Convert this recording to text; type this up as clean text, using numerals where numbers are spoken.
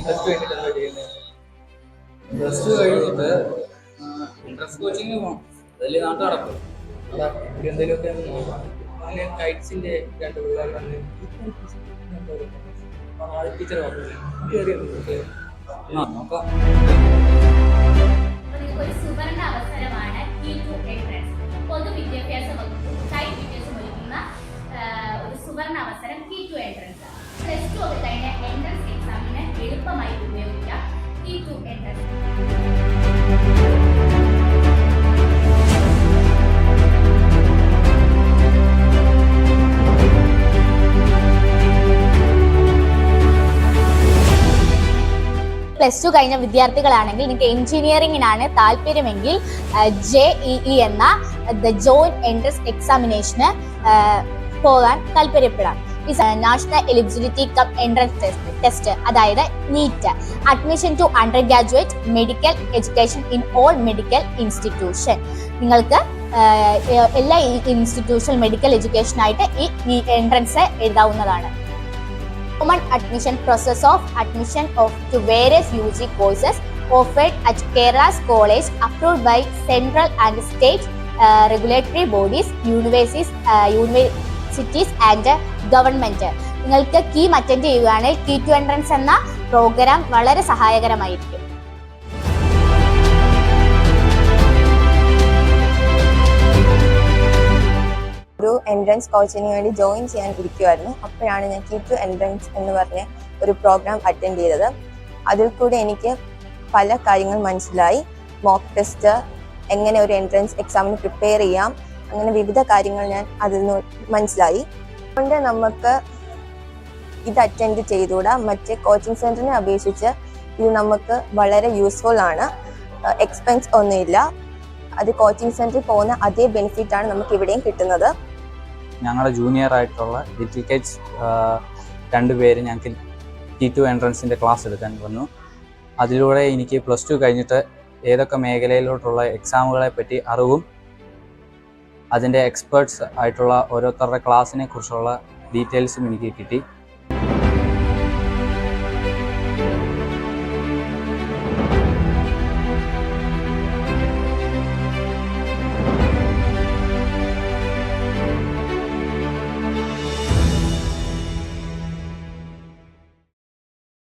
Plus two കഴിഞ്ഞിട്ട് interest coaching പോകണം. അതല്ലേ നാട്ടിൽ നടക്കും. എന്തെങ്കിലുമൊക്കെ അങ്ങനെ കൈറ്റ്സിന്റെ 2 പിള്ളേർ വന്ന് ടീച്ചർ നോക്കാം. ഒരു സുവർണ അവസരമാണ് T2 എൻട്രൻസ്. പൊതുവിദ്യാഭ്യാസ വകുപ്പും കൈറ്റ് വിദ്യാഭ്യാസം ഒരുക്കുന്ന ഒരു സുവർണ അവസരം T2 എൻട്രൻസ്. പ്ലസ് 2 ഒക്കെ കഴിഞ്ഞ എൻട്രൻസ് എക്സാമിന് എളുപ്പമായി ഉപയോഗിക്കാം T2 എൻട്രൻസ്. പ്ലസ് 2 കഴിഞ്ഞ വിദ്യാർത്ഥികളാണെങ്കിൽ നിങ്ങൾക്ക് എഞ്ചിനീയറിംഗിനാണ് താല്പര്യമെങ്കിൽ JEE എന്ന ജോയിന്റ് എൻട്രൻസ് എക്സാമിനേഷന് പോകാൻ താല്പര്യപ്പെടാം. National eligibility cum entrance test, അതായത് NEET. Admission to under graduate medical education in all medical institution. നിങ്ങൾക്ക് എല്ലാ ഇൻസ്റ്റിറ്റ്യൂഷൻ മെഡിക്കൽ എഡ്യൂക്കേഷനായിട്ട് ഈ എൻട്രൻസ് എഴുതാവുന്നതാണ്. Common admission process of admission to various UG courses offered at Kerala's college approved by central and state regulatory bodies, universities and government. നിങ്ങൾക്ക് KEAM attend ചെയ്യുകയാണെങ്കിൽ T2 entrance എന്ന programme വളരെ സഹായകരമായിരിക്കും. ഒരു entrance കോച്ചിങ്ങിന് വേണ്ടി join ചെയ്യാൻ ഇരിക്കുമായിരുന്നു. അപ്പോഴാണ് ഞാൻ T2 എൻട്രൻസ് എന്ന് പറഞ്ഞ ഒരു പ്രോഗ്രാം അറ്റൻഡ് ചെയ്തത്. അതിൽ കൂടെ എനിക്ക് പല കാര്യങ്ങൾ മനസ്സിലായി. മോക്ക് ടെസ്റ്റ്, എങ്ങനെ ഒരു എൻട്രൻസ് എക്സാമിന് പ്രിപ്പയർ ചെയ്യാം, അങ്ങനെ വിവിധ കാര്യങ്ങൾ ഞാൻ അതിൽ നിന്ന് മനസ്സിലായി. അതുകൊണ്ട് നമുക്ക് ഇത് അറ്റൻഡ് ചെയ്തുകൂടാ. മറ്റേ കോച്ചിങ് സെൻറ്ററിനെ അപേക്ഷിച്ച് ഇത് നമുക്ക് വളരെ യൂസ്ഫുൾ ആണ്. എക്സ്പെൻസ് ഒന്നുമില്ല. അത് കോച്ചിങ് സെൻറ്ററിൽ പോകുന്ന അതേ ബെനിഫിറ്റാണ് നമുക്ക് ഇവിടെയും കിട്ടുന്നത്. ഞങ്ങളുടെ ജൂനിയർ ആയിട്ടുള്ള ലിറ്റിൽ കിഡ്സ് 2 പേര് ഞങ്ങൾക്ക് T2 എൻട്രൻസിൻ്റെ ക്ലാസ് എടുക്കാൻ വന്നു. അതിലൂടെ എനിക്ക് പ്ലസ് 2 കഴിഞ്ഞിട്ട് ഏതൊക്കെ മേഖലയിലോട്ടുള്ള എക്സാമുകളെ പറ്റി അറിവും അതിൻ്റെ എക്സ്പേർട്സ് ആയിട്ടുള്ള ഓരോരുത്തരുടെ ക്ലാസ്സിനെ കുറിച്ചുള്ള ഡീറ്റെയിൽസും എനിക്ക് കിട്ടി.